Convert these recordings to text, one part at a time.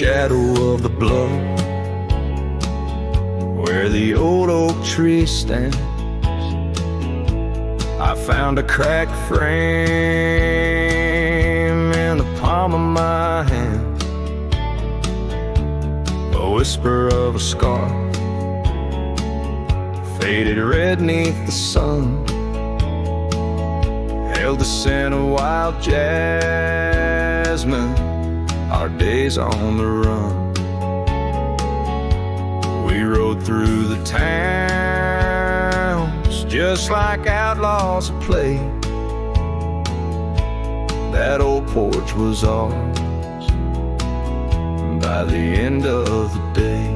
shadow of the bluff, where the old oak tree stands, I found a cracked frame in the palm of my hand, a whisper of a scar, faded red neath the sun, held the scent of wild jasmine, our days on the run. We rode through the towns just like outlaws at play. That old porch was ours by the end of the day.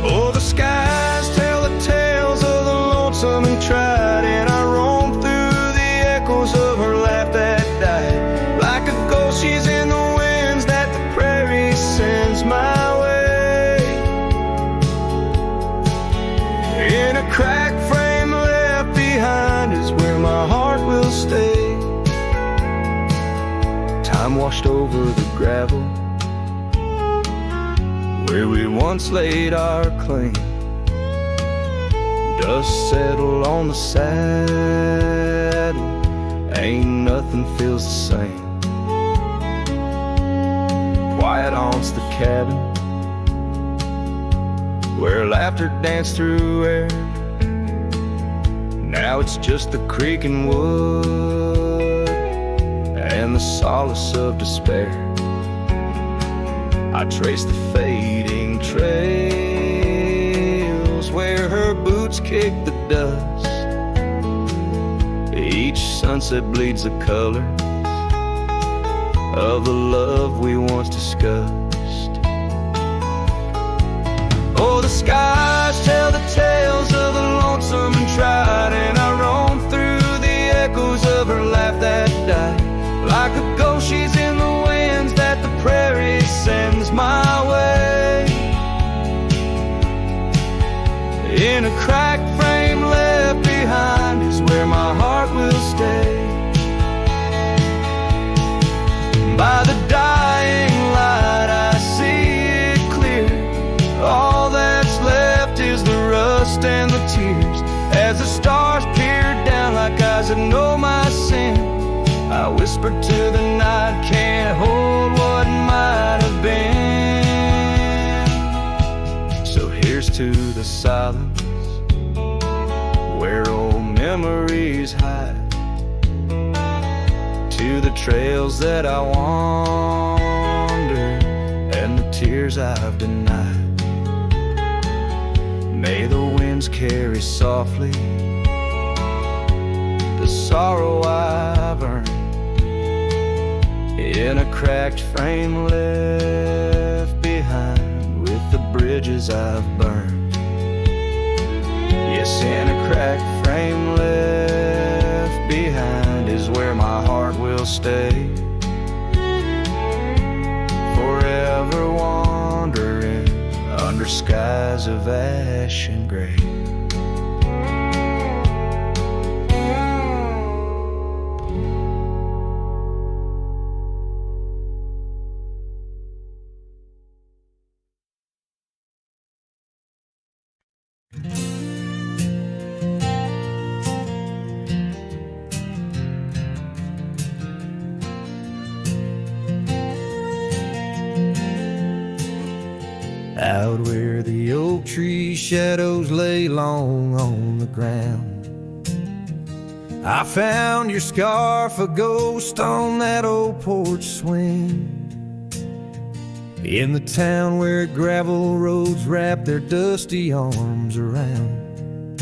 Oh, the skies tell the tales of the lonesome and tried, and I roam through the echoes of her laugh that died. Like a ghost, she's in the winds that the prairie sends my way. In a cracked frame left behind is where my heart will stay. Time washed over the gravel where we once laid our claim. Dust settled on the saddle, ain't nothing feels the same. Quiet haunts the cabin where laughter danced through air. Now it's just the creaking wood and the solace of despair. I trace the fading trails where her boots kick the dust. Each sunset bleeds the color of the love we once discussed. Oh, the skies tell the tales of the lonesome and tried, and I roam through the echoes of her laugh that died. Like a ghost, she's in the winds that the prairie sends my way. In a cracked frame left behind is where my heart will stay. By the dying light I see it clear. All that's left is the rust and the tears. As the stars peer down like eyes that know my sin, I whisper to the night, can't hold what might have been. So here's to the silence where old memories hide, to the trails that I wander and the tears I've denied. May the winds carry softly the sorrow I've earned, in a cracked frame left behind with the bridges I've burned. Yes, in a cracked frame left behind is where my heart will stay. Forever wandering under skies of ash and gray. Out where the oak tree shadows lay long on the ground, I found your scarf, a ghost on that old porch swing. In the town where gravel roads wrap their dusty arms around,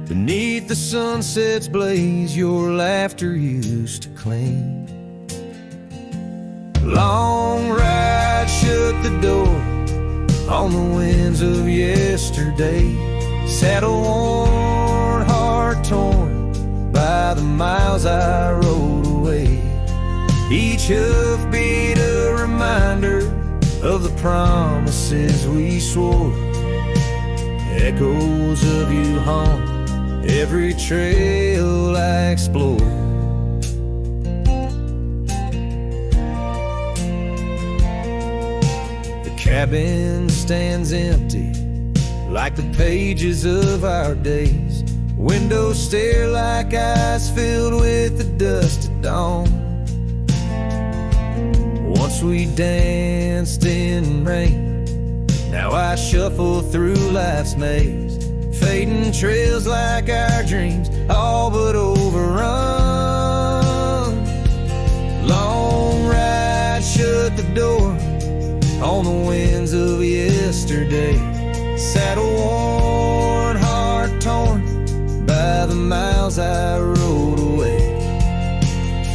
beneath the sunset's blaze your laughter used to cling. Long ride shut the door on the winds of yesterday, saddle worn, heart torn by the miles I rode away. Each hoofbeat a reminder of the promises we swore. Echoes of you haunt every trail I explore. cabin stands empty, like the pages of our days. Windows stare like eyes filled with the dust at dawn. Once we danced in rain, now I shuffle through life's maze. Fading trails like our dreams, all but overrun. Long ride, shut the door on the winds of yesterday. Saddle worn, heart torn by the miles I rode away.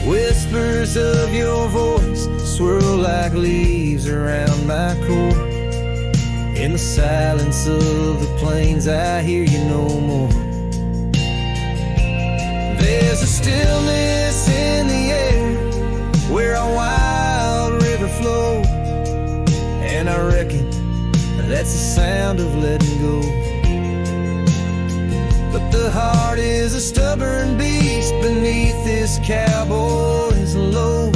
Whispers of your voice swirl like leaves around my core. In the silence of the plains I hear you no more. There's a stillness in the air where a wild river flows, and I reckon that's the sound of letting go. But the heart is a stubborn beast beneath this cowboy's load.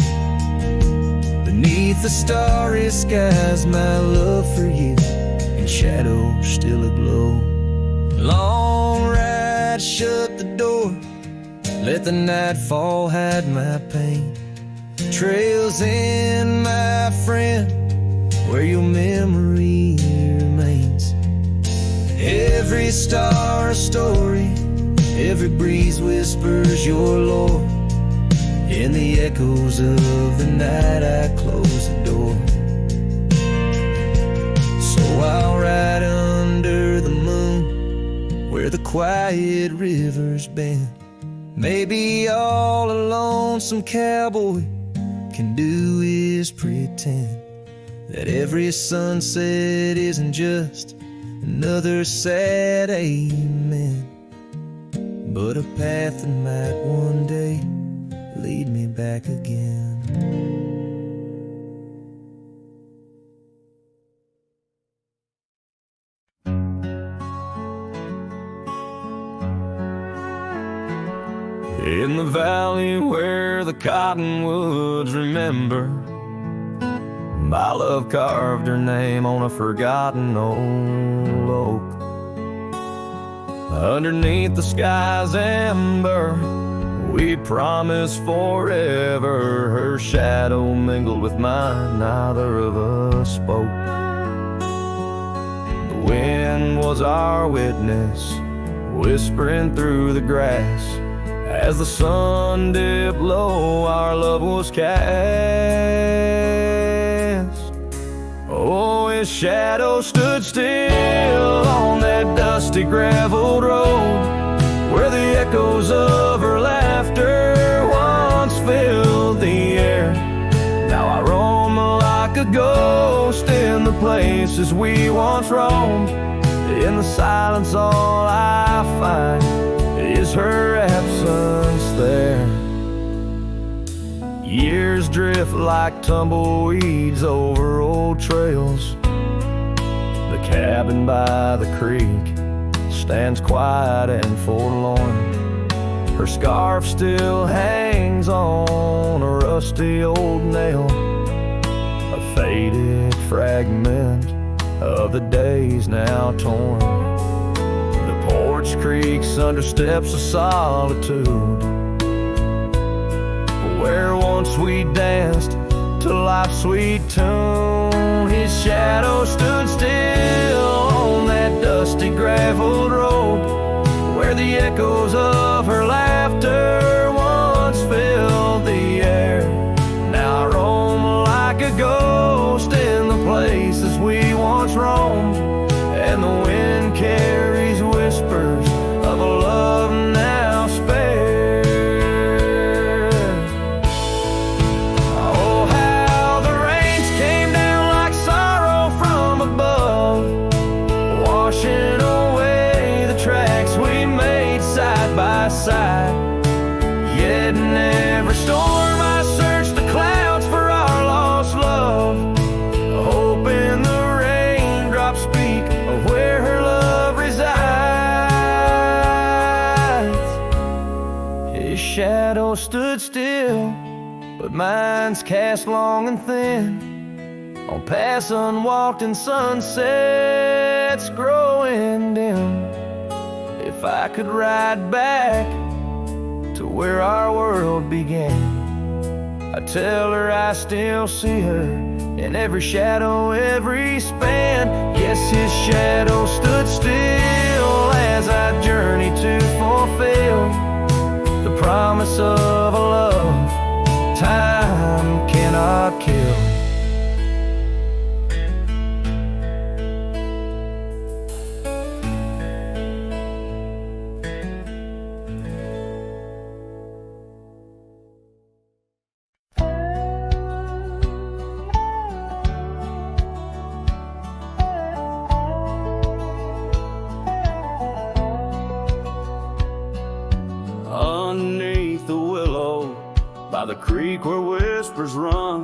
Beneath the starry skies, my love for you in shadow still aglow. Long ride, shut the door, let the nightfall hide my pain. Trails in, my friend, where your memory remains. Every star a story, every breeze whispers your lore. In the echoes of the night I close the door. So I'll ride under the moon, where the quiet rivers bend. Maybe all a lonesome cowboy can do is pretend that every sunset isn't just another sad amen, but a path that might one day lead me back again. In the valley where the cottonwoods remember, my love carved her name on a forgotten old oak. Underneath the sky's amber, we promised forever. Her shadow mingled with mine, neither of us spoke. The wind was our witness, whispering through the grass. As the sun dipped low, our love was cast. Oh, his shadow stood still on that dusty graveled road, where the echoes of her laughter once filled the air. Now I roam like a ghost in the places we once roamed. In the silence all I find is her absence there. Years drift like tumbleweeds over old trails. The cabin by the creek stands quiet and forlorn. Her scarf still hangs on a rusty old nail, a faded fragment of the days now torn. The porch creaks under steps of solitude, where once we danced to life's sweet tune. His shadow stood still on that dusty graveled road, where the echoes of her laughter once filled the air. Now I roam like a ghost in the places we once roamed, and the wind carries whispers of a love now spared. Oh, how the rains came down like sorrow from above, washing away the tracks we made side by side. Yet in every storm I searched the clouds for our lost love, hoping the raindrops speak of where her love resides. His shadow stood still, but mine's cast long and thin on paths unwalked and sunsets growing dim. If I could ride back to where our world began, I'd tell her I still see her in every shadow, every span. Yes, his shadow stood still as I journeyed to fulfill the promise of a love time cannot kill. Underneath the willow by the creek where whispers run,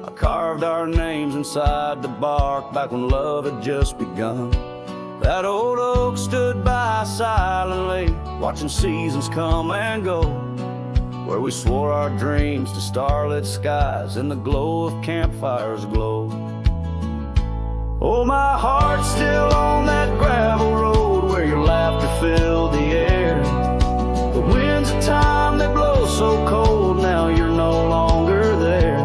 I carved our names inside the bark back when love had just begun. That old oak stood by silently, watching seasons come and go, where we swore our dreams to starlit skies and the glow of campfires glowed. Oh, my heart's still on that gravel road where your laughter filled the air. The winds of time, they blow so cold, now you're no longer there.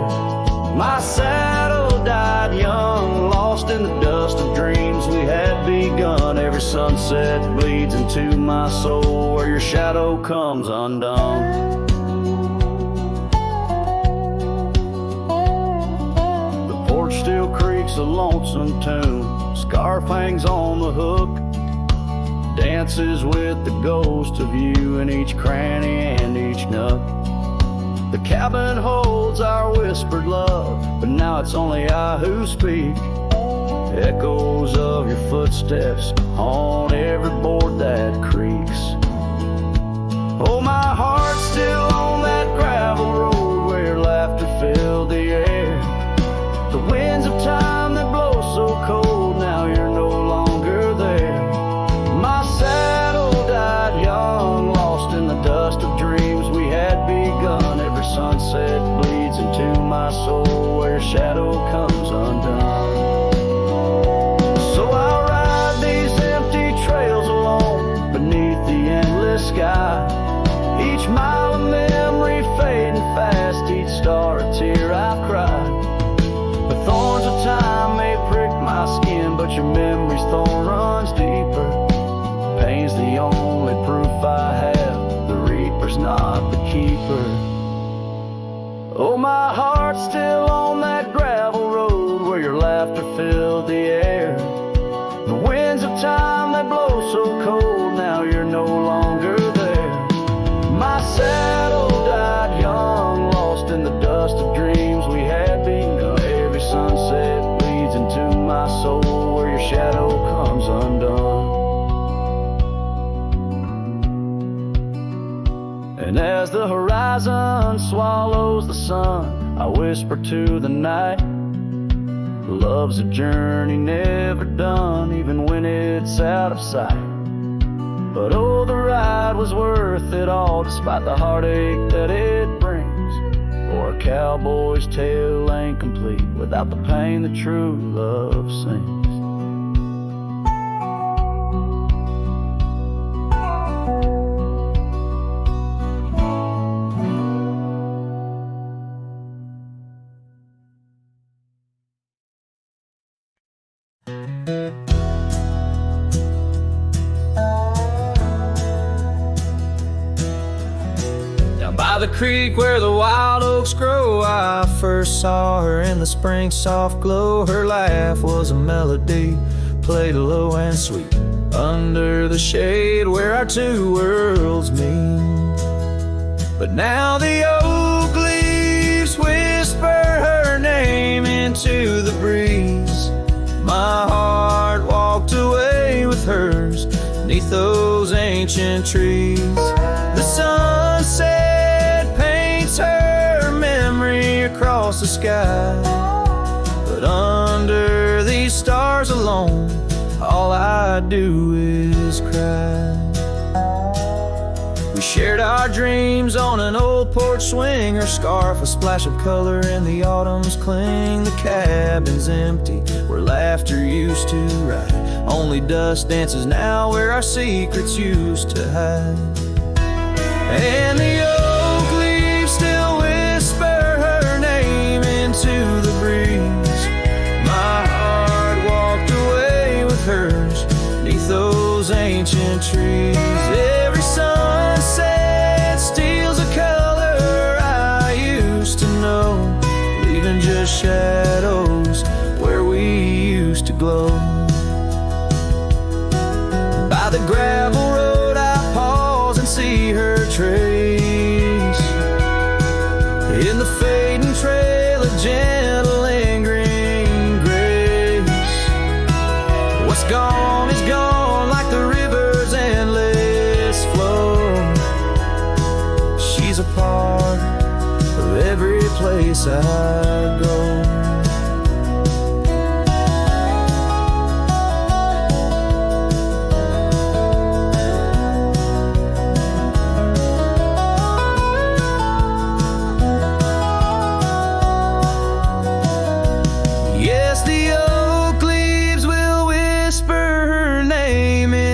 My saddle died young, lost in the dust of dreams we had begun. Every sunset bleeds into my soul where your shadow comes undone. The porch still creaks a lonesome tune, scarf hangs on the hook, dances with the ghost of you in each cranny and each nook. The cabin holds our whispered love, but now it's only I who speak. Echoes of your footsteps on every board that creaks. Oh, my heart's still on that gravel road where your laughter filled the air. The winds of time that blow so cold, now you're no longer there. My saddle died young, lost in the dust of dreams we had begun. Every sunset bleeds into my soul where your shadow comes undone. So I'll ride these empty trails alone beneath the endless sky. Each mile of memory fading fast, each star a tear I've cried. The thorns of time may prick my skin, but your memory's thorn runs deeper. Pain's the only proof I have, the reaper's not the keeper. Oh, my heart's still on that gravel road where your laughter filled the air. The winds of time that blow so cold, now you're no longer there. My saddle died young, lost in the dust of dreams we had begun. Every sunset bleeds into my soul where your shadow comes undone. And as the horizon swallows the sun, I whisper to the night, love's a journey never done, even when it's out of sight. But oh, the ride was worth it all, despite the heartache that it brings. For a cowboy's tale ain't complete without the pain that true love sings. By the creek where the wild oaks grow, I first saw her in the spring soft glow. Her laugh was a melody, played low and sweet, under the shade where our two worlds meet. But now the oak leaves whisper her name into the breeze. My heart walked away with hers neath those ancient trees. The sunset her memory across the sky, but under these stars alone, all I do is cry. We shared our dreams on an old porch swing. Her scarf a splash of color in the autumn's cling. The cabin's empty where laughter used to ride. Only dust dances now where our secrets used to hide. And the oak leaves still whisper her name into the breeze. My heart walked away with hers beneath those ancient trees. Every sunset steals a color I used to know, leaving just shadows where we used to glow. By the gravel road I pause and see her trace. In the fading trail a gentle lingering grace. What's gone is gone like the river's endless flow. She's a part of every place I go.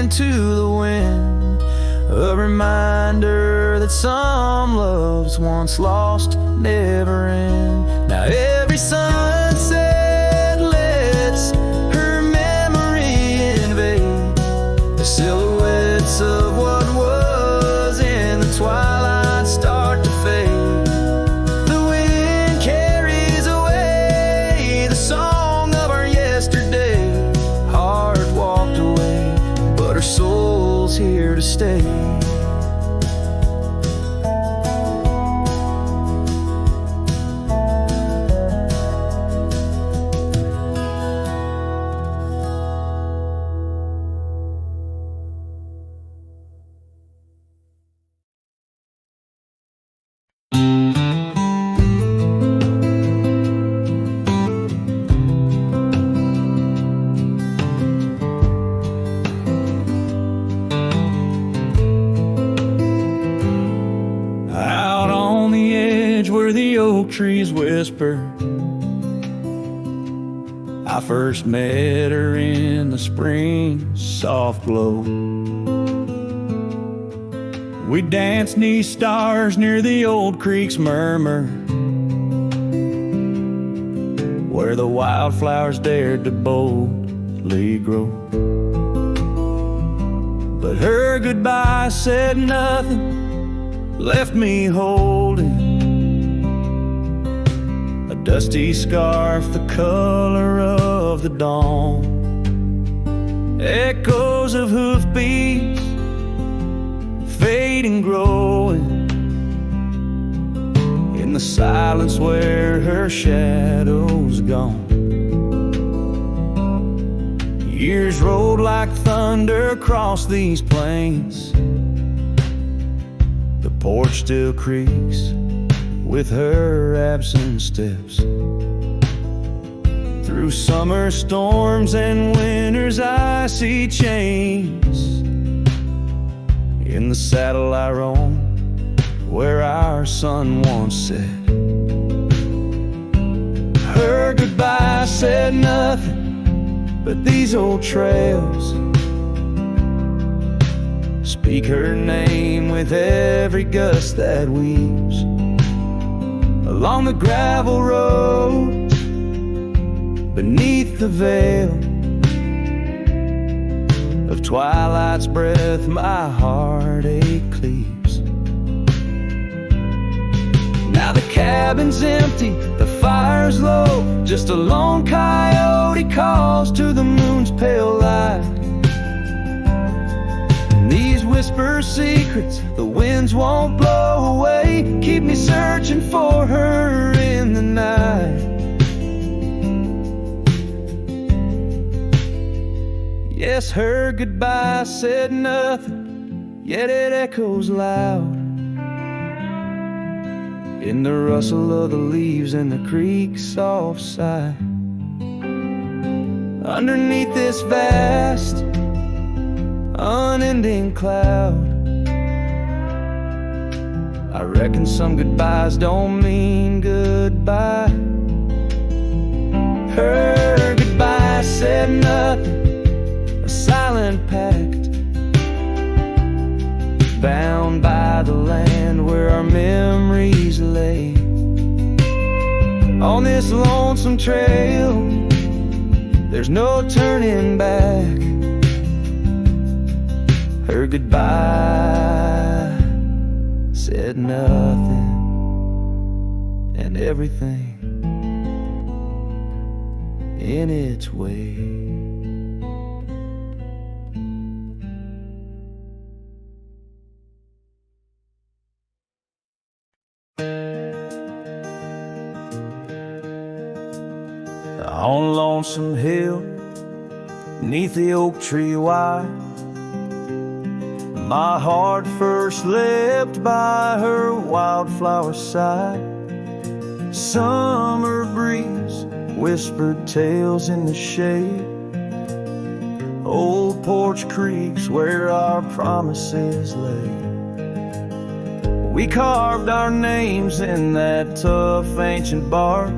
To the wind, a reminder that some loves once lost never end. Now every sunset lets her memory invade the silhouettes of what was in the twilight start to fade. The wind carries away the song of our yesterday. Heart walked away, but her soul's here to stay. Where the oak trees whisper, I first met her in the spring soft glow. We danced 'neath stars near the old creek's murmur, where the wildflowers dared to boldly grow. But her goodbye said nothing, left me holding dusty scarf the color of the dawn. Echoes of hoofbeats fade and growing in the silence where her shadow's gone. Years rolled like thunder across these plains. The porch still creaks with her absent steps. Through summer storms and winter's icy chains, in the saddle I roam where our sun once set. Her goodbye said nothing, but these old trails speak her name with every gust that weaves along the gravel road beneath the veil of twilight's breath. My heartache cleaves. Now the cabin's empty, the fire's low, just a lone coyote calls to the moon's pale light. And these whisper secrets the winds won't blow away, keep me searching for her in the night. Yes, her goodbye said nothing, yet it echoes loud in the rustle of the leaves and the creek's soft sigh. Underneath this vast, unending cloud, I reckon some goodbyes don't mean goodbye. Her goodbye said nothing, a silent pact, bound by the land where our memories lay. On this lonesome trail, there's no turning back. Her goodbye said nothing and everything in its way. On Lonesome Hill, 'neath the oak tree wide, my heart first leapt by her wildflower side. Summer breeze whispered tales in the shade. Old porch creeks where our promises lay. We carved our names in that tough ancient bark,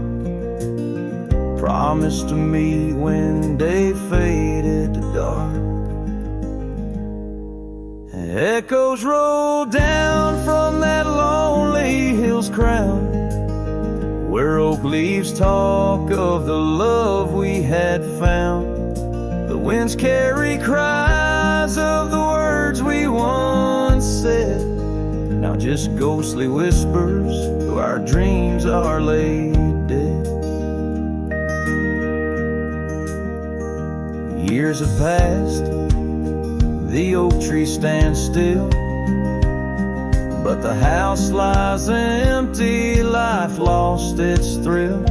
promised to meet when day faded to dark. Echoes roll down from that lonely hill's crown, where oak leaves talk of the love we had found. The winds carry cries of the words we once said, now just ghostly whispers where our dreams are laid dead. Years have passed, the oak tree stands still, but the house lies empty, life lost its thrill.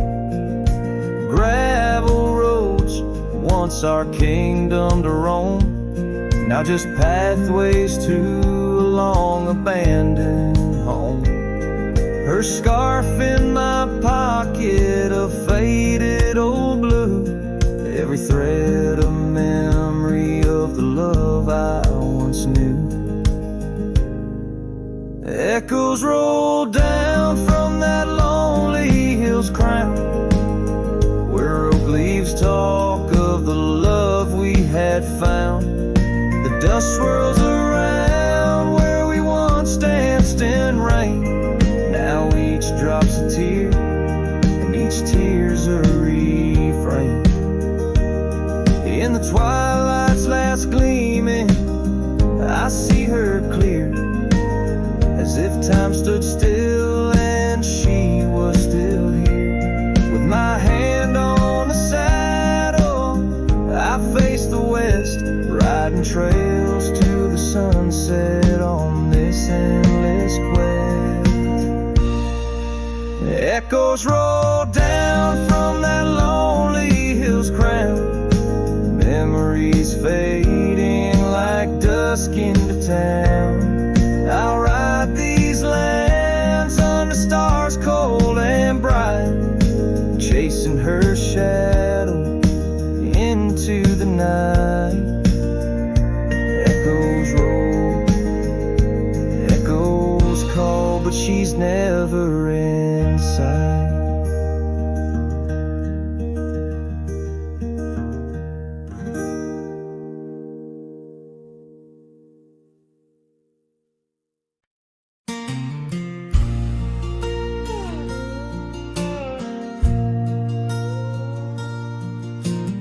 Gravel roads, once our kingdom to roam, now just pathways to a long abandoned home. Her scarf in my pocket, a faded old blue, every thread a memory of the love I once knew. Echoes roll down from that lonely hill's crown, where oak leaves talk of the love we had found. The dust swirls around where we once danced in rain, now each drop's a tear and each tear's a refrain. In the twilight's last gleaming, I see her clear, as if time stood still and she was still here. With my hand on the saddle, I face the west, riding trails to the sunset on this endless quest. Echoes roll down from that lonely hill's crown, memories fading like dusk into town. I'll ride these lands under stars cold and bright, chasing her shadow into the night. Echoes roll, echoes call, but she's never in sight.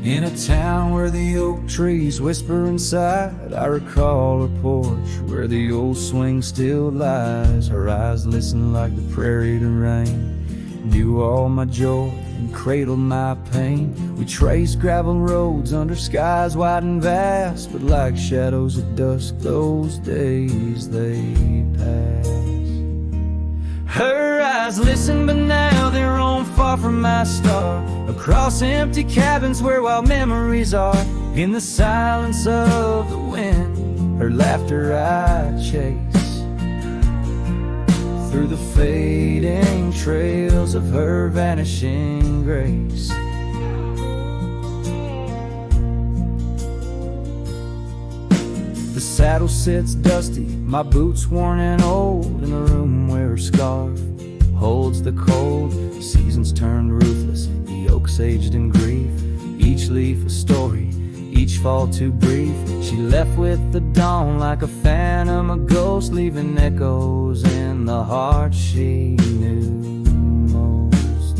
In a town where the oak trees whisper inside, I recall her porch where the old swing still lies. Her eyes listen like the prairie to rain, knew all my joy and cradled my pain. We traced gravel roads under skies wide and vast, but like shadows at dusk those days they pass. Her eyes listen, but now they're on far from my star, across empty cabins where wild memories are. In the silence of the wind, her laughter I chase, through the fading trails of her vanishing grace. The saddle sits dusty, my boots worn and old, in the room where her scarf holds the cold. The seasons turned ruthless, the oaks aged in grief. Each leaf a story, each fall too brief. She left with the dawn like a phantom, a ghost, leaving echoes in the heart she knew most.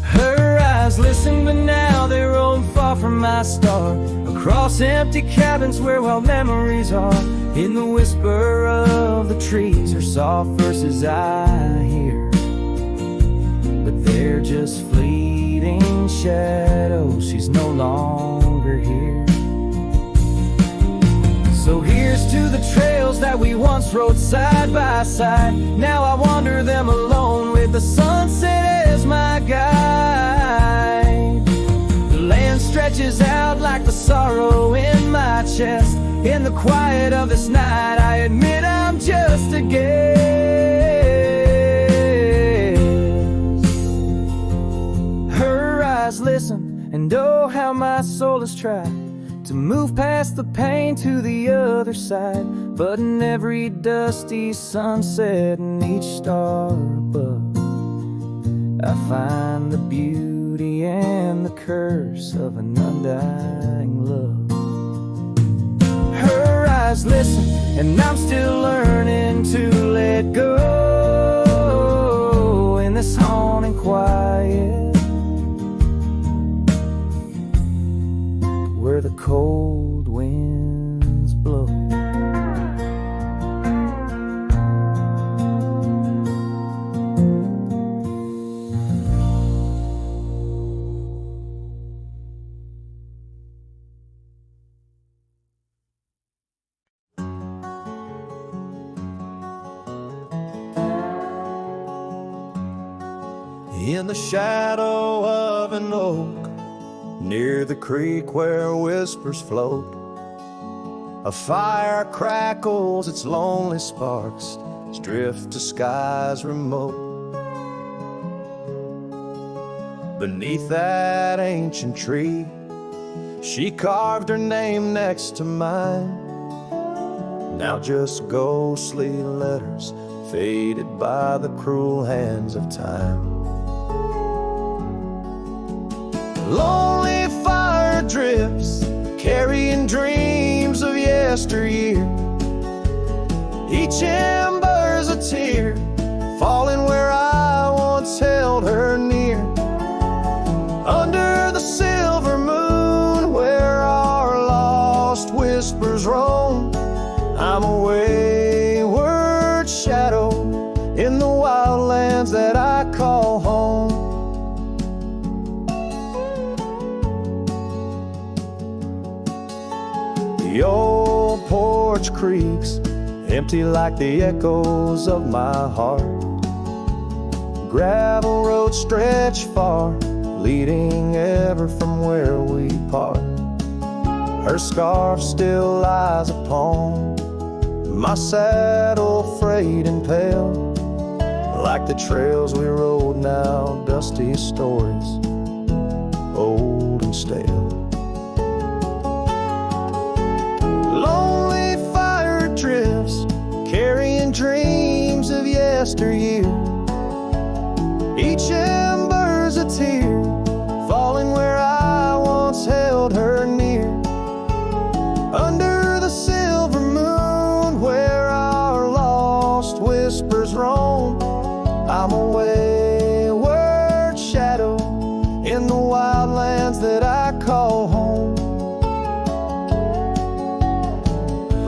Her eyes listen, but now they roam far from my star, across empty cabins where wild memories are. In the whisper of the trees, her soft verses I hear, but they're just fleeting shadows. She's no longer here. So here's to the trails that we once rode side by side. Now I wander them alone with the sunset as my guide. The land stretches out like the sorrow in my chest. In the quiet of this night, I admit I'm just a guest. Her eyes listen, and oh how my soul has tried to move past the pain to the other side. But in every dusty sunset and each star above, I find the beauty and the curse of an undying love. Her eyes listen, and I'm still learning to let go in this haunting quiet, where the cold winds blow. In the shadow of an oak, near the creek where whispers float, a fire crackles its lonely sparks as drift to skies remote. Beneath that ancient tree, she carved her name next to mine. Now just ghostly letters faded by the cruel hands of time. Lonely fire drifts, carrying dreams of yesteryear. Each ember's a tear, falling where I once held her near. Under the silver moon, where our lost whispers roam, I'm a wayward shadow in the wildlands that I call home. The old porch creaks, empty like the echoes of my heart. Gravel roads stretch far, leading ever from where we part. Her scarf still lies upon my saddle, frayed and pale, like the trails we rode now, dusty stories, old and stale. Lonely fire drifts, carrying dreams of yesteryear. Each ember's a tear, falling where I once held her near. Under the silver moon, where our lost whispers roam, I'm a wayward shadow in the wildlands that I call home.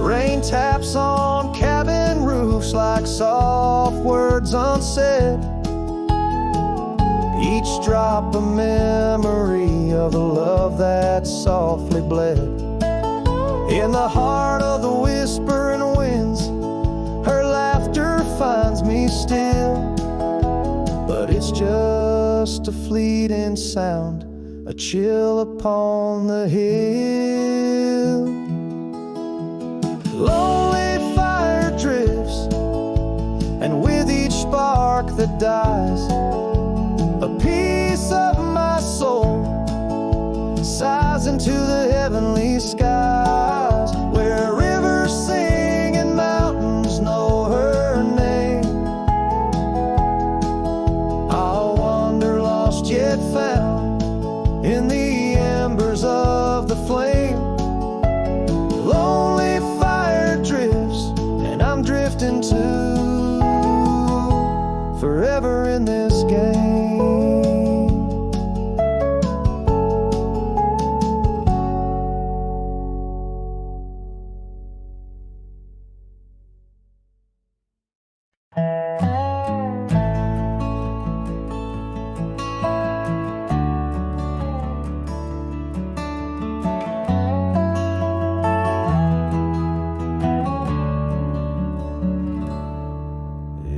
Rain taps on cabin roofs like soft words unsaid, each drop a memory of the love that softly bled. In the heart of the whispering winds, her laughter finds me still, but it's just a fleeting sound, a chill upon the hill. Lonely fire drifts, and with each spark that dies, a piece of my soul sighs into the heavenly skies, where rivers sing and mountains know her name. two, forever in this game.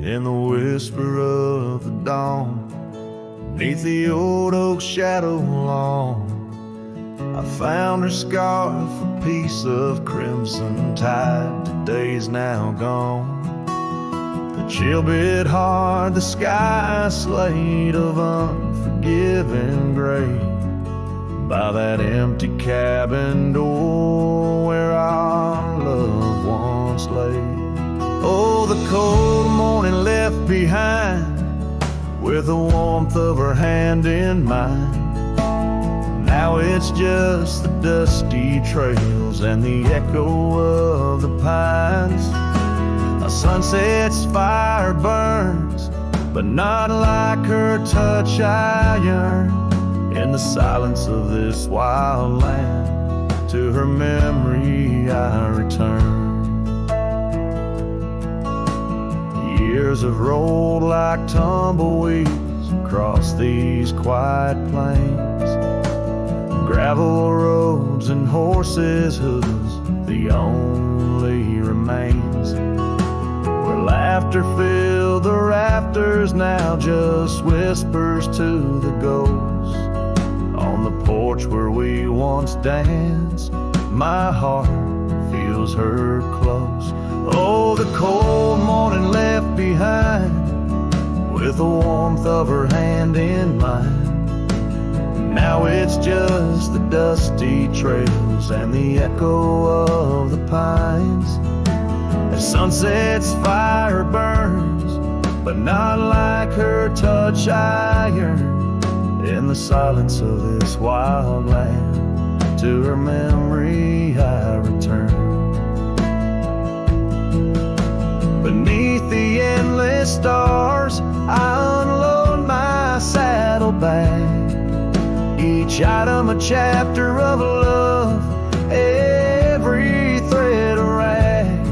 In the whisper of the dawn, beneath the old oak shadow lawn, I found her scarf, a piece of crimson tide. Today's now gone. The chill bit hard, the sky a slate of unforgiving gray. By that empty cabin door where our loved ones lay. Oh, the cold morning left behind, with the warmth of her hand in mine. Now it's just the dusty trails and the echo of the pines. A sunset's fire burns, but not like her touch I yearn. In the silence of this wild land, to her memory I return. Years have rolled like tumbleweeds across these quiet plains. Gravel roads and horses' hooves, the only remains. Where laughter filled the rafters, now just whispers to the ghosts. On the porch where we once danced, my heart feels her close. Oh, the cold morning left behind, with the warmth of her hand in mine. Now it's just the dusty trails and the echo of the pines. As sunset's fire burns, but not like her touch I yearn. In the silence of this wild land, to her memory I return. Beneath the endless stars, I unload my saddlebag. Each item a chapter of love, every thread a rag.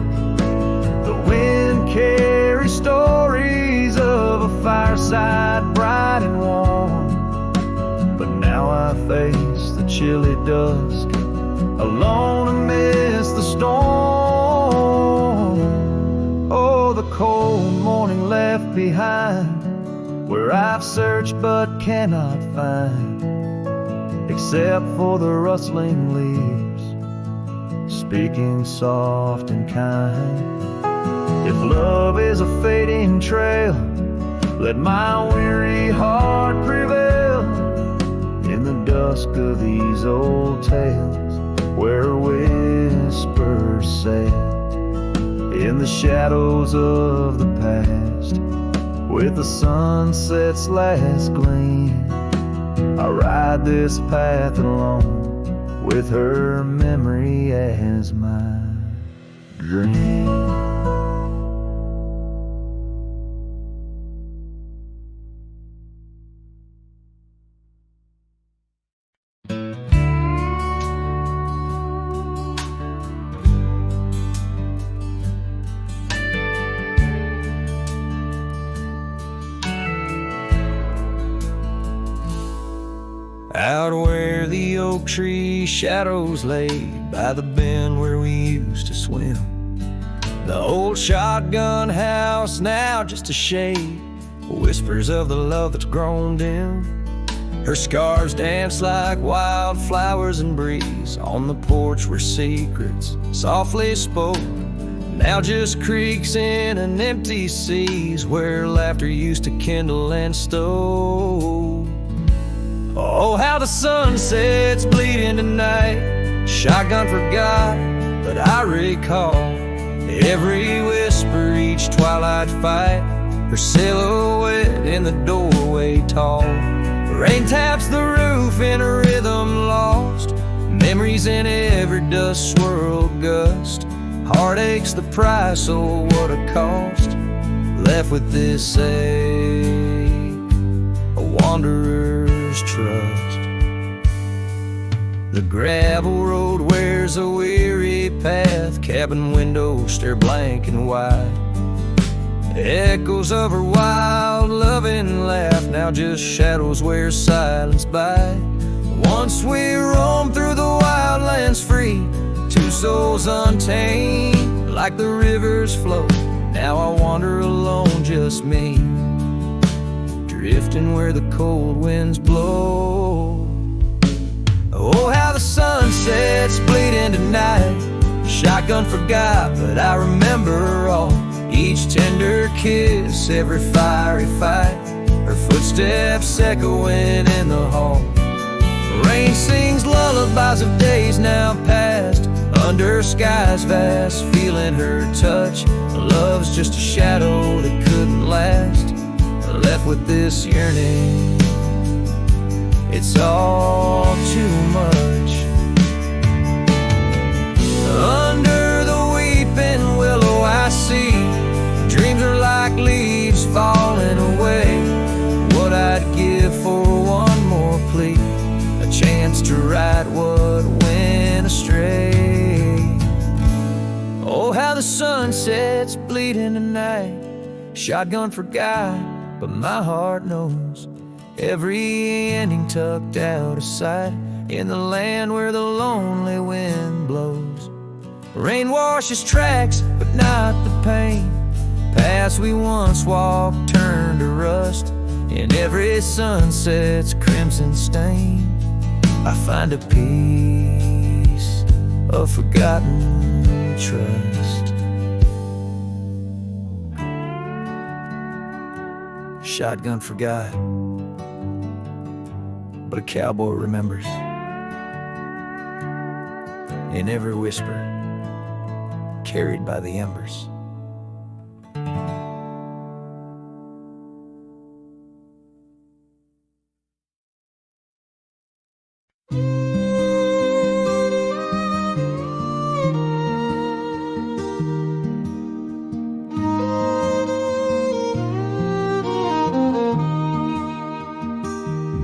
The wind carries stories of a fireside bright and warm. But now I face the chilly dusk, alone amidst the storm. Oh, the cold morning left behind, where I've searched but cannot find, except for the rustling leaves, speaking soft and kind. If love is a fading trail, let my weary heart prevail. In the dusk of these old tales, where whispers said, in the shadows of the past, with the sunset's last gleam, I ride this path alone, with her memory as my dream. Out where the oak tree shadows lay, by the bend where we used to swim, the old shotgun house now just a shade, whispers of the love that's grown dim. Her scars dance like wildflowers in breeze, on the porch where secrets softly spoke, now just creaks in an empty seas, where laughter used to kindle and stoke. Oh, how the sunset's bleeding tonight, shotgun forgot, but I recall every whisper, each twilight fight, her silhouette in the doorway tall. Rain taps the roof in a rhythm lost, memories in every dust swirled gust, Heartache's the price, oh what a cost. Left with this say, a wanderer's trust. The gravel road wears a weary path, cabin windows stare blank and wide. Echoes of her wild loving laugh, now just shadows where silence by. Once we roamed through the wildlands free, two souls untamed, like the rivers flow. Now I wander alone, just me, drifting where the cold winds blow. Oh, how the sunsets bleed into night. Shotgun forgot, but I remember all. Each tender kiss, every fiery fight, her footsteps echoing in the hall. Rain sings lullabies of days now past, under skies vast, feeling her touch. Love's just a shadow that couldn't last. Left with this yearning, it's all too much. Under the weeping willow I see, dreams are like leaves falling away. What I'd give for one more plea, a chance to right what went astray. Oh, how the sunsets bleed into night. Shotgun forgot, but my heart knows. Every ending tucked out of sight, in the land where the lonely wind blows. Rain washes tracks, but not the pain. Paths we once walked turn to rust. In every sunset's crimson stain, I find a piece of forgotten trust. Shotgun forgot, but a cowboy remembers. In every whisper, carried by the embers.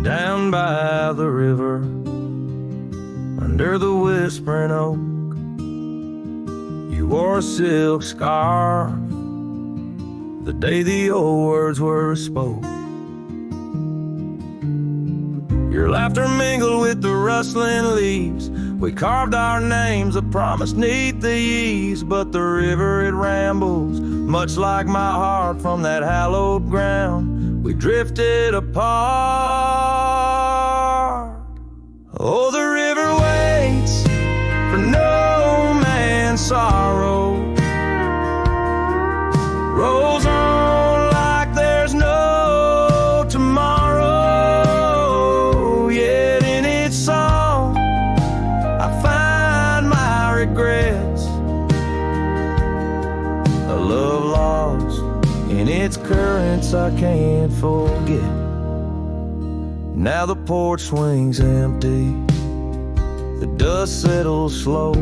Down by the river, under the whispering oak, you wore a silk scarf the day the old words were spoke. Your laughter mingled with the rustling leaves. We carved our names, a promise neath the eaves. But the river, it rambles, much like my heart from that hallowed ground. We drifted apart. Oh, the river waits for no man's sorrow, rolls on like there's no tomorrow. Yet in its song I find my regrets, a love lost in its currents I can't forget. Now the porch swings empty, the dust settles slow,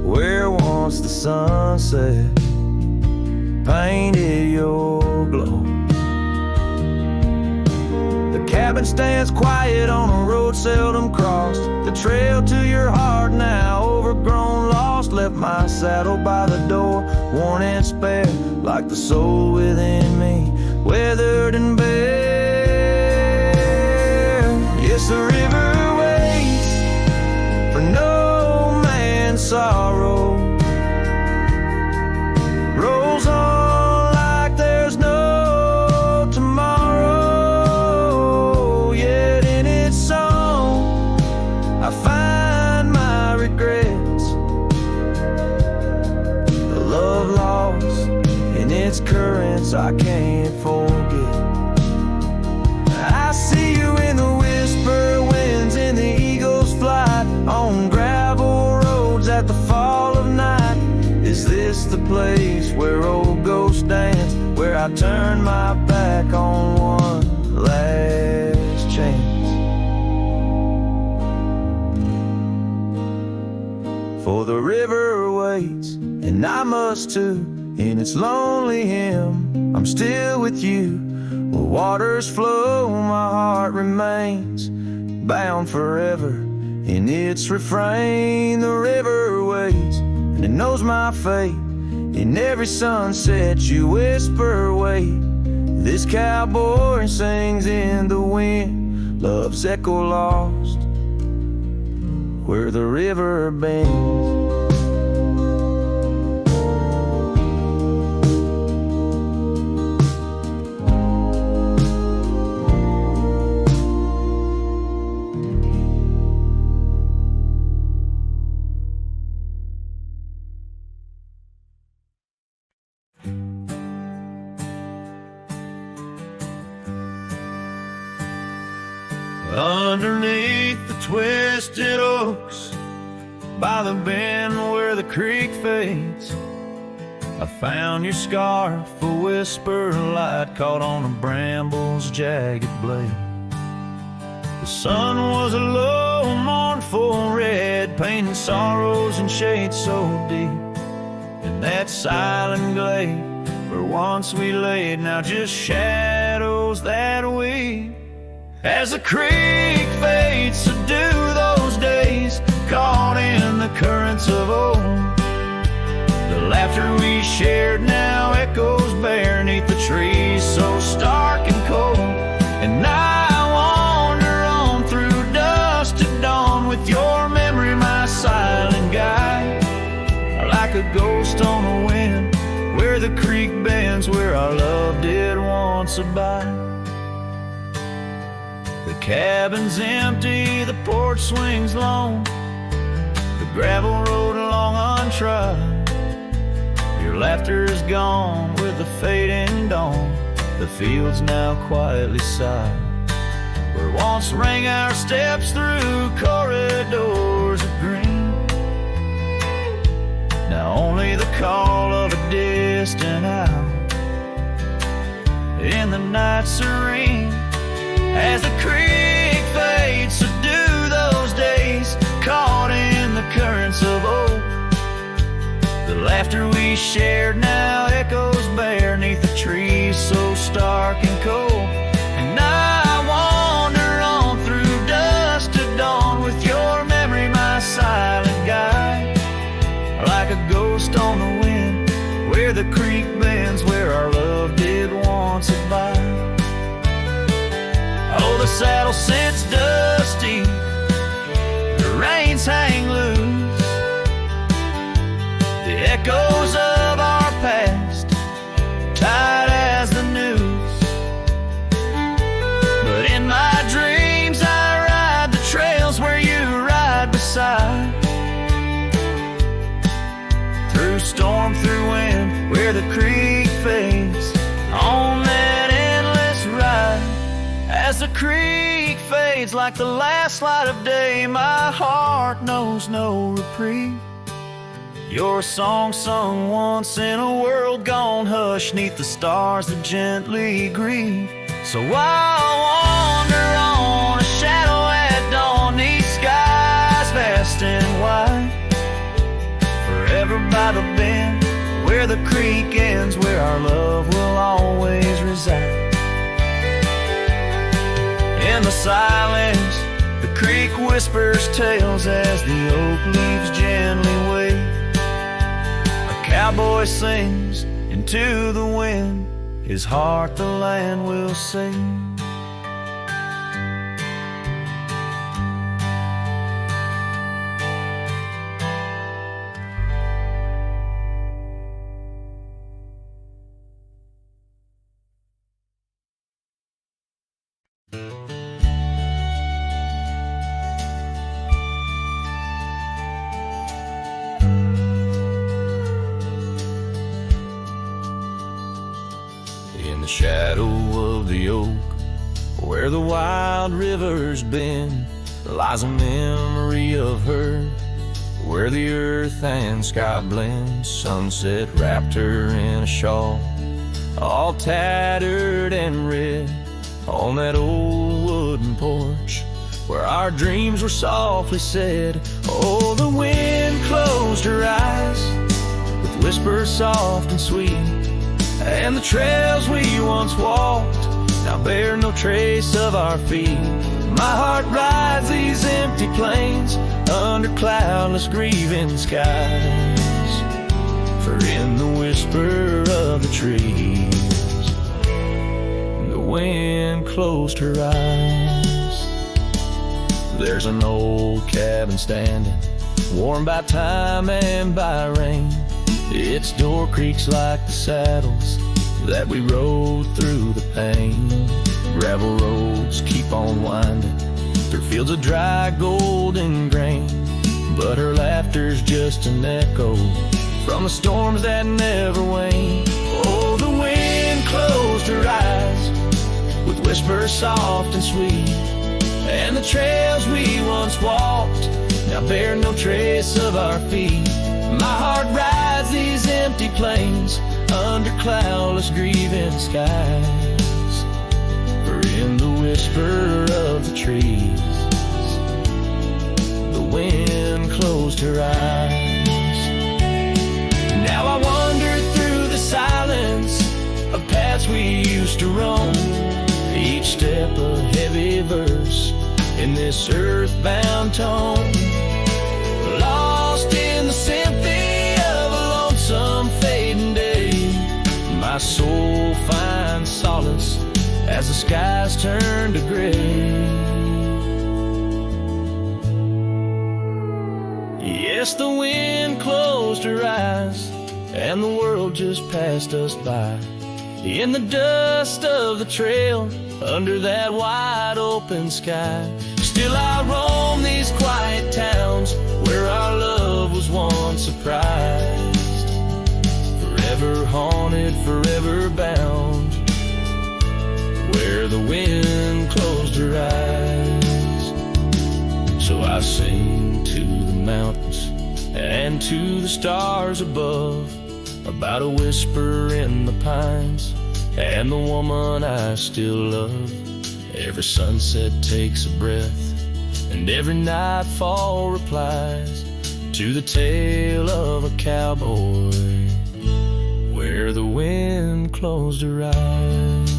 where once the sunset painted your glow. The cabin stands quiet on a road seldom crossed. The trail to your heart now overgrown, lost. Left my saddle by the door, worn and spare, like the soul within me, weathered and bare. Yes, the river waits for no man's sorrow, rolls on like there's no tomorrow. Yet in its song I find my regrets, a love lost in its currents I can't forget. I see you in the whisper winds, in the eagle's flight, on gravel roads at the fall of night. Is this the place where old ghosts dance, where I turn my back on one last chance? For the river waits, and I must too. In its lonely hymn, I'm still with you. Where waters flow, my heart remains bound forever in its refrain. The river waits, and it knows my fate. In every sunset you whisper, wait. This cowboy sings in the wind, love's echo lost where the river bends. Underneath the twisted oaks, by the bend where the creek fades, I found your scarf, a whisper light caught on a bramble's jagged blade. The sun was a low, mournful red, painting sorrows in shades so deep. In that silent glade where once we laid, now just shadows that weep. As the creek fades, so do those days, caught in the currents of old. The laughter we shared now echoes bare 'neath the trees so stark and cold. And I wander on through dusk to dawn with your memory, my silent guide, like a ghost on the wind where the creek bends, where our love did once abide. The cabin's empty, the porch swings long, the gravel road long untried. Your laughter is gone with the fading dawn, the fields now quietly sigh. Where once rang our steps through corridors of green, now only the call of a distant owl in the night serene. As the creek fades, so do those days, caught in the currents of old. The laughter we shared now echoes bare 'neath the trees so stark and cold. And I wander on through dusk to dawn with your memory, my silent guide, like a ghost on the wind where the creek bends, where our love did once abide. Oh, the saddle sits dusty, the reins hang loose, the echoes of our past tight as the news. But in my dreams I ride the trails where you ride beside, through storm, through wind, where the creek fades, on that endless ride. As the creek fades like the last light of day, my heart knows no reprieve. Your song sung once in a world gone hush 'neath the stars that gently grieve. So I'll wander on, a shadow at dawn, 'neath skies vast and wide, forever by the bend where the creek ends, where our love will always reside. In the silence, the creek whispers tales as the oak leaves gently wave. A cowboy sings into the wind, his heart the land will sing. In the shadow of the oak, where the wild river's been, lies a memory of her, where the earth and sky blend. Sunset wrapped her in a shawl, all tattered and red, on that old wooden porch, where our dreams were softly said. Oh, the wind closed her eyes, whispers soft and sweet. And the trails we once walked now bear no trace of our feet. My heart rides these empty plains under cloudless grieving skies. For in the whisper of the trees, the wind closed her eyes. There's an old cabin standing, warmed by time and by rain. Its door creaks like the saddles that we rode through the pain. Gravel roads keep on winding through fields of dry golden grain, but her laughter's just an echo from the storms that never wane. Oh, the wind closed her eyes with whispers soft and sweet, and the trails we once walked now bear no trace of our feet. My heart rides these empty plains under cloudless grieving skies. For in the whisper of the trees, the wind closed her eyes. Now I wander through the silence of paths we used to roam, each step a heavy verse in this earthbound tone, lost in the symphony of a lonesome fading day. My soul finds solace as the skies turn to gray. Yes, the wind closed her eyes and the world just passed us by. In the dust of the trail, under that wide open sky, still I roam these quiet towns where our love was once surprised. Forever haunted, forever bound, where the wind closed her eyes. So I sing to the mountains and to the stars above about a whisper in the pines and the woman I still love. Every sunset takes a breath and every nightfall replies to the tale of a cowboy where the wind closed her eyes.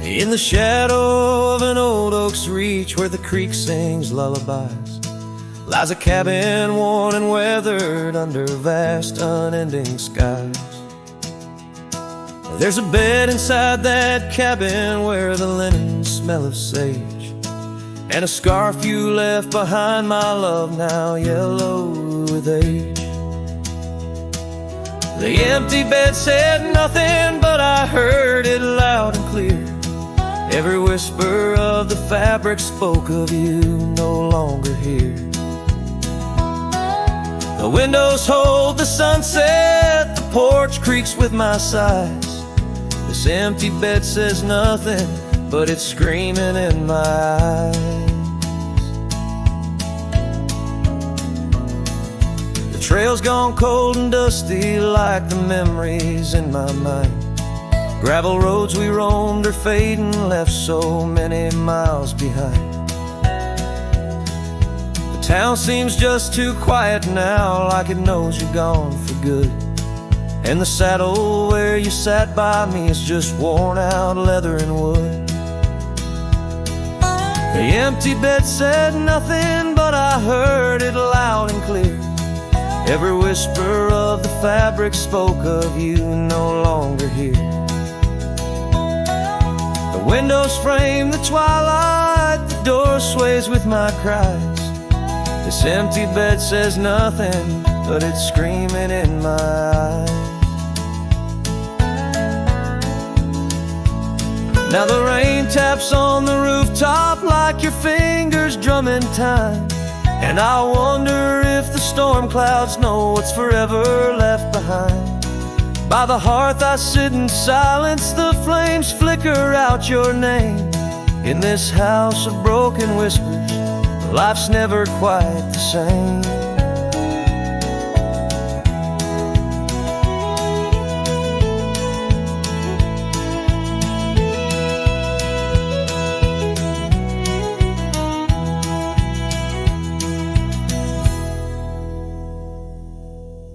In the shadow of an old oak's reach, where the creek sings lullabies, lies a cabin worn and weathered under vast unending skies. There's a bed inside that cabin where the linens smell of sage, and a scarf you left behind, my love, now yellow with age. The empty bed said nothing, but I heard it loud and clear. Every whisper of the fabric spoke of you no longer here. The windows hold the sunset, the porch creaks with my sighs. This empty bed says nothing, but it's screaming in my eyes. The trail's gone cold and dusty like the memories in my mind. Gravel roads we roamed are fading, left so many miles behind. The town seems just too quiet now, like it knows you're gone for good. And the saddle where you sat by me is just worn out leather and wood. The empty bed said nothing, but I heard it loud and clear. Every whisper of the fabric spoke of you no longer here. The windows frame the twilight, the door sways with my cries. This empty bed says nothing, but it's screaming in my eyes. Now the rain taps on the rooftop like your fingers drumming time, and I wonder if the storm clouds know what's forever left behind. By the hearth I sit in silence, the flames flicker out your name. In this house of broken whispers, life's never quite the same.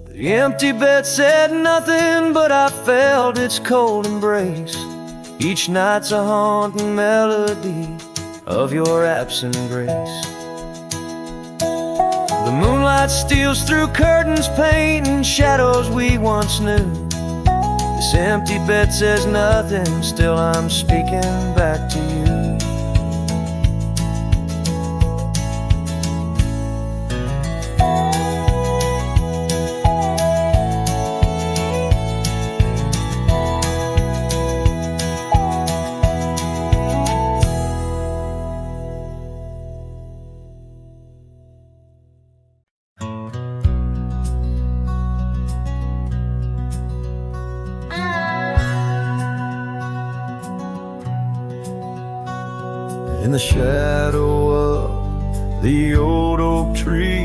The empty bed said nothing, but I felt its cold embrace. Each night's a haunting melody of your absent grace. The moonlight steals through curtains, painting shadows we once knew. This empty bed says nothing, still I'm speaking back to you. In the shadow of the old oak tree,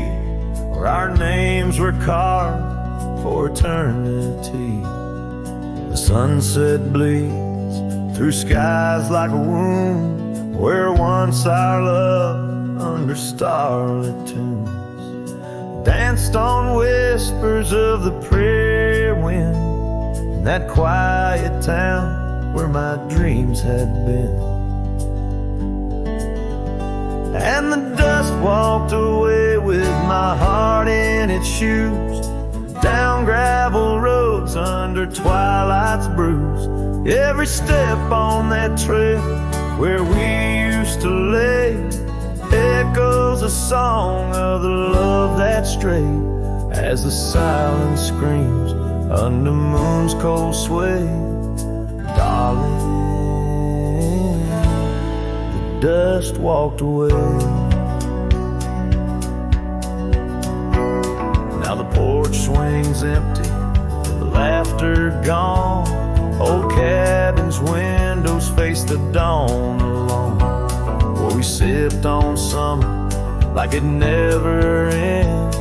where our names were carved for eternity, the sunset bleeds through skies like a wound, where once our love under starlit tunes danced on whispers of the prairie wind, in that quiet town where my dreams had been. And the dust walked away with my heart in its shoes, down gravel roads under twilight's bruise. Every step on that trail where we used to lay echoes a song of the love that strayed, as the silence screams under moon's cold sway. Darling, dust walked away. Now the porch swings empty, the laughter gone. Old cabin's windows face the dawn alone, where we sipped on summer like it never ends.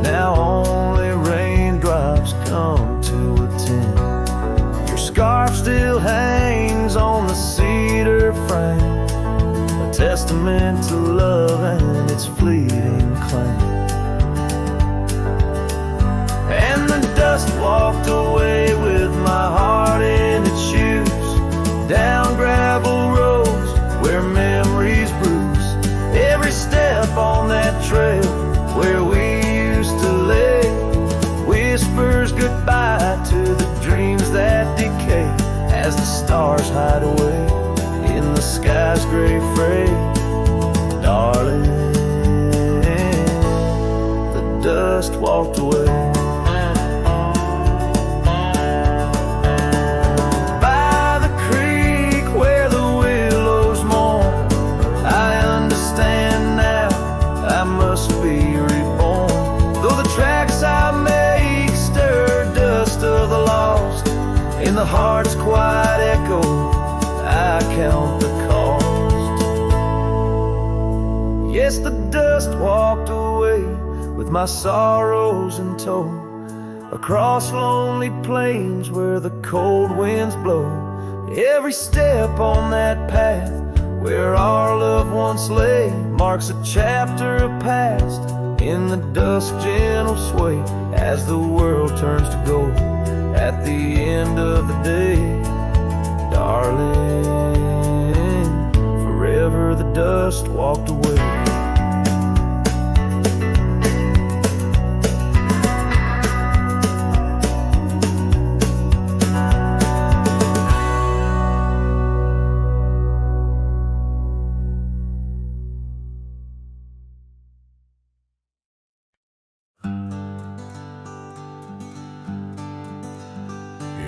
Now only raindrops come to attend. Your scarf still hangs on the cedar frame, testament to love and its fleeting claim. And the dust walked away with my heart in its shoes, down gravel roads where memories bruise. Every step on that trail where we used to lay whispers goodbye to the dreams that decay, as the stars hide away in the sky's gray fray. Darling, the dust walked away. By the creek where the willows mourn, I understand now I must be reborn. Though the tracks I make stir dust of the lost, in the heart's quiet echo I count the cost. Yes, the dust walked away with my sorrows in tow, across lonely plains where the cold winds blow. Every step on that path where our love once lay marks a chapter of past in the dusk gentle sway, as the world turns to gold at the end of the day. Darling, forever the dust walked away.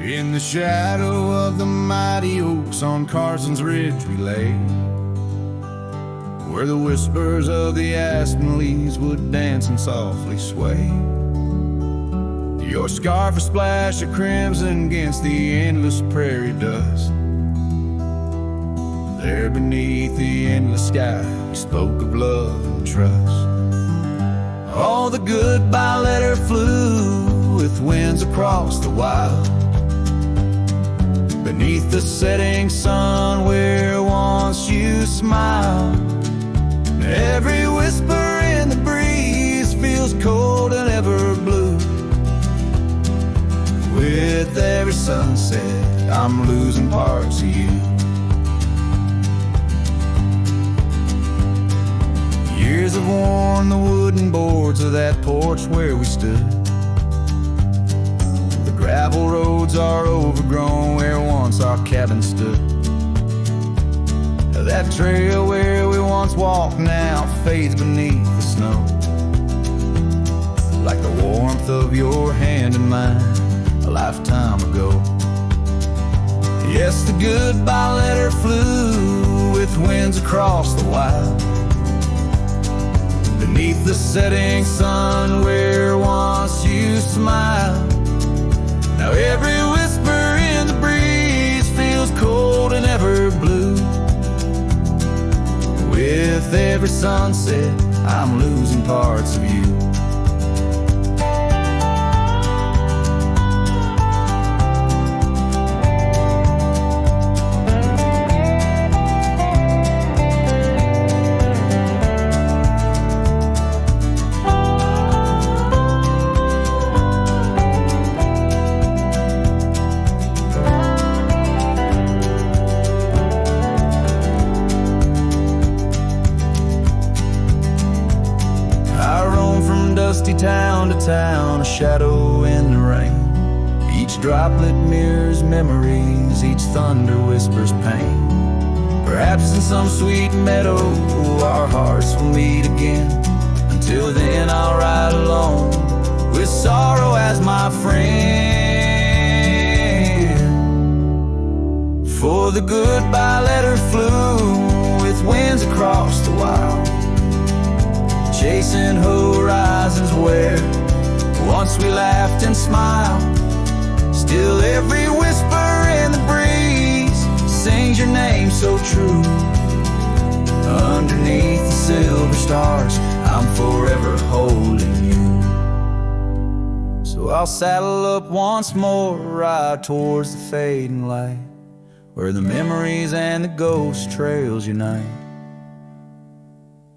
In the shadow of the mighty oaks on Carson's Ridge we lay, where the whispers of the aspen leaves would dance and softly sway. Your scarf a splash of crimson against the endless prairie dust. There beneath the endless sky, we spoke of love and trust. All the goodbye letter flew with winds across the wild. Beneath the setting sun where once you smiled. Every whisper in the breeze feels cold and ever blue. With every sunset, I'm losing parts of you. Years have worn the wooden boards of that porch where we stood. The gravel roads are overgrown where once our cabin stood. That trail where we once walked now fades beneath the snow. Like the warmth of your hand in mine a lifetime ago. Yes, the goodbye letter flew with winds across the wild. Beneath the setting sun where once you smiled. Now every whisper in the breeze feels cold and ever blue. With every sunset, I'm losing parts of you. Town to town, a shadow in the rain. Each droplet mirrors memories, each thunder whispers pain. Perhaps in some sweet meadow our hearts will meet again. Until then I'll ride alone with sorrow as my friend. For the goodbye letter flew with winds across the wild, chasing horizons where once we laughed and smiled. Still every whisper in the breeze sings your name so true. Underneath the silver stars, I'm forever holding you. So I'll saddle up once more, ride towards the fading light, where the memories and the ghost trails unite.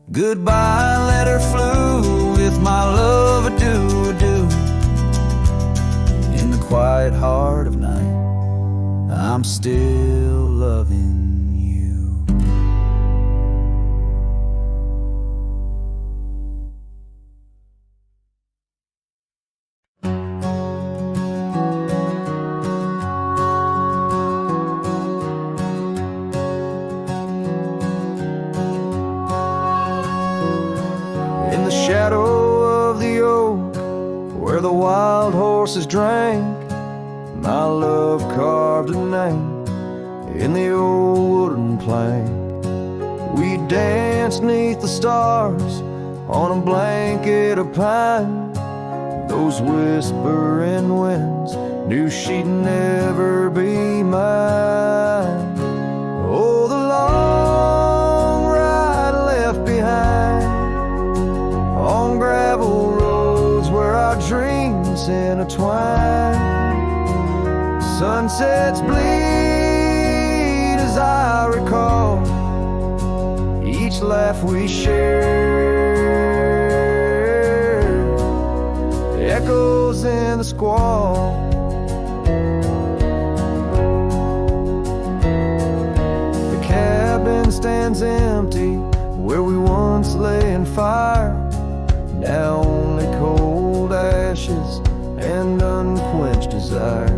Goodbye letter flew with my love adieu, adieu. In the quiet heart of night, I'm still loving you. Shadow of the oak, where the wild horses drank, my love carved a name in the old wooden plank. We danced neath the stars on a blanket of pine. Those whispering winds knew she'd never be mine. Oh, the long ride left behind on gravel roads where our dreams intertwine. Sunsets bleed as I recall each laugh we shared, echoes in the squall. The cabin stands empty where we once lay in fire. Now only cold ashes and unquenched desire.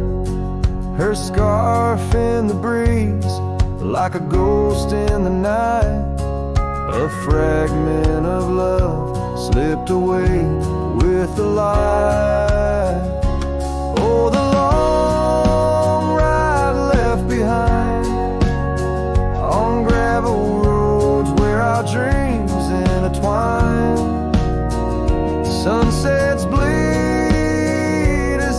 Her scarf in the breeze, like a ghost in the night. A fragment of love slipped away with the light. Oh, the long ride left behind on gravel roads where our dreams intertwine. Sunsets bleed as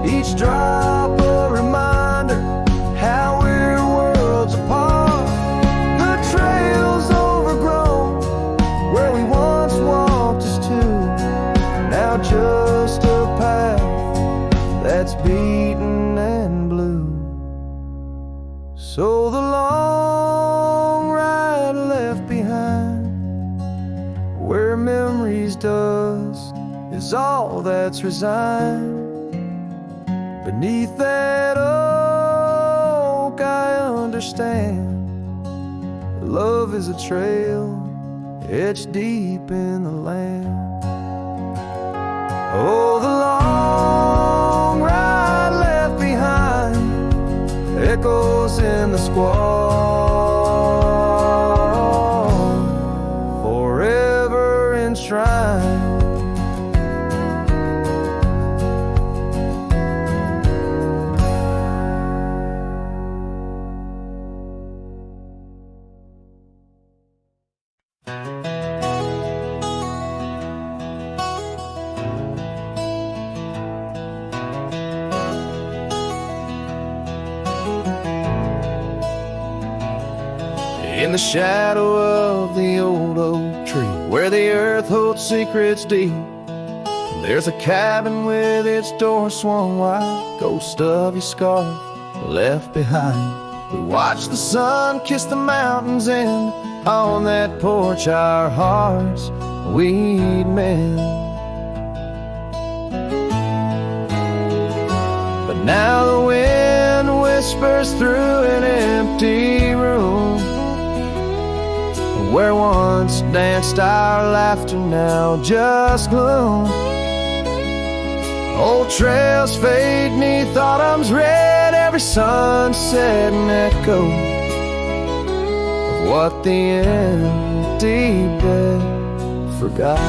Each drop a reminder how we're worlds apart. The trail's overgrown where we once walked as two, now just a path that's beaten and blue. So the long ride left behind, where memory's dust is all that's resigned. Beneath that oak I understand, love is a trail etched deep in the land. Oh, the long ride left behind echoes in the squall, forever enshrined. In the shadow of the old oak tree, where the earth holds secrets deep, there's a cabin with its door swung wide, ghost of your scarf left behind. We watch the sun kiss the mountains, and on that porch our hearts we'd mend. But now the wind whispers through an empty room, where once danced our laughter, now just gloom. Old trails fade 'neath autumn's red, every sunset an echo of what the empty bed forgot.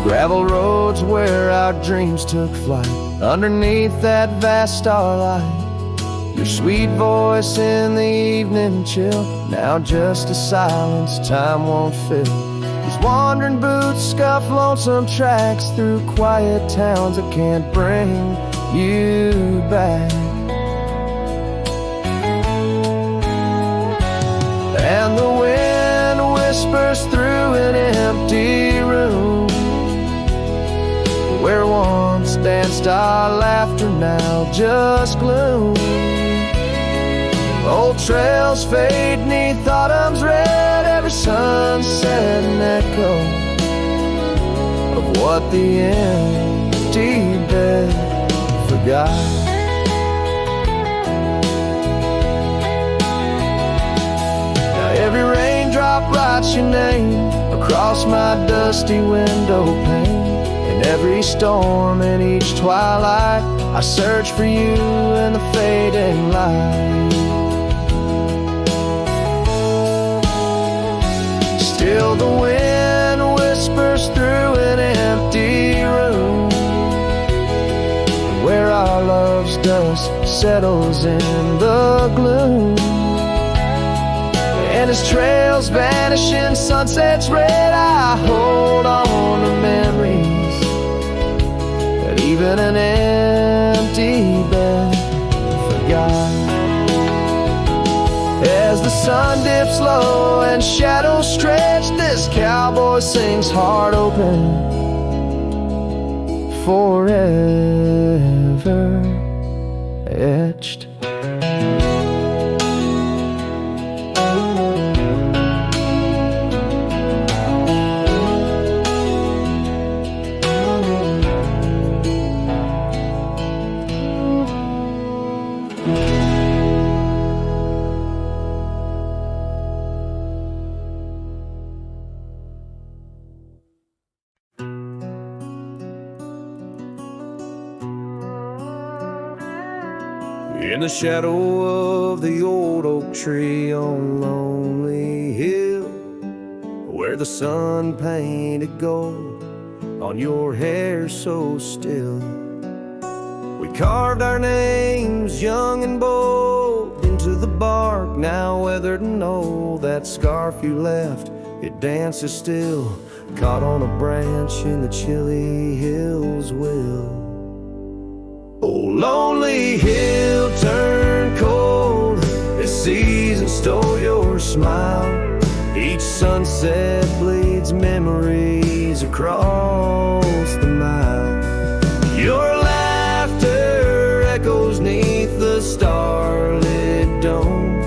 Gravel roads where our dreams took flight, underneath that vast starlight. Your sweet voice in the evening chill, now just a silence time won't fill. These wandering boots scuff lonesome tracks through quiet towns that can't bring you back. And the wind whispers through an empty room, where once danced our laughter, now just gloom. Old trails fade 'neath autumn's red, every sunset an echo of what the empty bed forgot. Now every raindrop writes your name across my dusty window pane. In every storm and each twilight, I search for you in the fading light. Still the wind whispers through an empty room, where our love's dust settles in the gloom. And as trails vanish in sunset's red, I hold on to memories that even an empty bed forgot. As the sun dips low and shadows stretch, this cowboy sings heart open, forever etched. In the shadow of the old oak tree on Lonely Hill, where the sun painted gold on your hair so still, we carved our names young and bold into the bark, now weathered and old. That scarf you left, it dances still caught on a branch in the chilly hills will. Oh, lonely hill turned cold as season stole your smile. Each sunset bleeds memories across the mile. Your laughter echoes neath the starlit dome.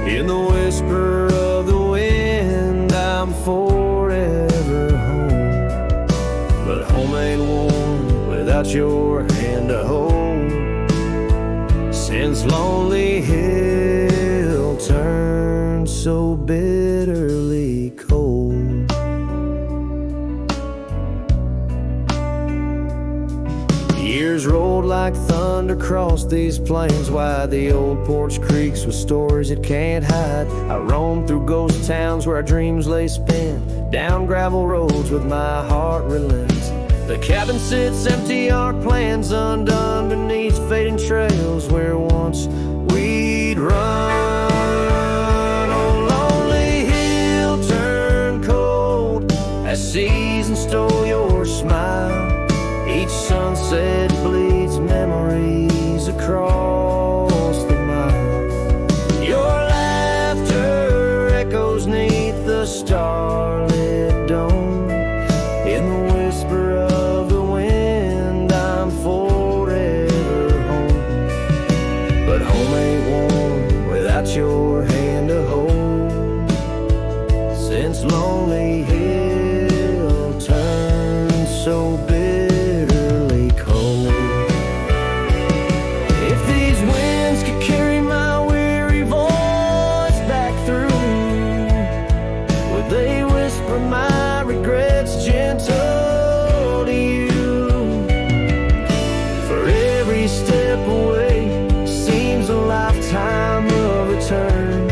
In the whisper of the wind, I'm forever home. But home ain't warm without your hand to hold. Since Lonely Hill turned so bitterly cold. Years rolled like thunder across these plains, wide the old porch creaks with stories it can't hide. I roamed through ghost towns where our dreams lay spent, down gravel roads with my heart relents. The cabin sits empty, our plans undone beneath fading trails where once we'd run. Oh, Lonely Hill turned cold as season stole your smile. Each sunset bleeds memories across the mile. Your laughter echoes neath the starlit dome. In the whisper of the wind, I'm forever home. But home ain't warm without your hand to hold. Since Lonely Hill turned so bitterly cold. If these winds could carry my weary voice back through, would they whisper my regrets gentle to you? For every step away seems a lifetime of return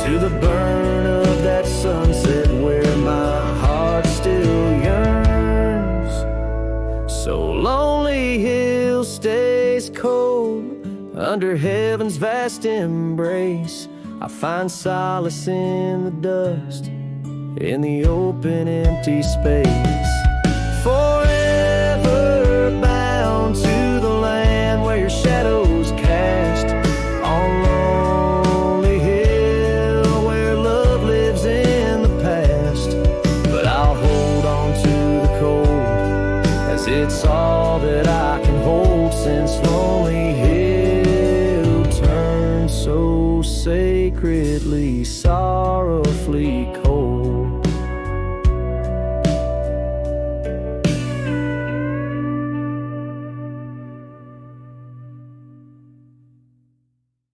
to the burn of that sunset where my heart still yearns. So Lonely Hill stays cold under heaven's vast embrace. I find solace in the dust, in the open empty space. Forever bound to the land where your shadows cast on Lonely Hill, where love lives in the past. But I'll hold on to the cold, as it's all that I can hold. Since Lonely Hill turned so sacredly, sorrowfully cold.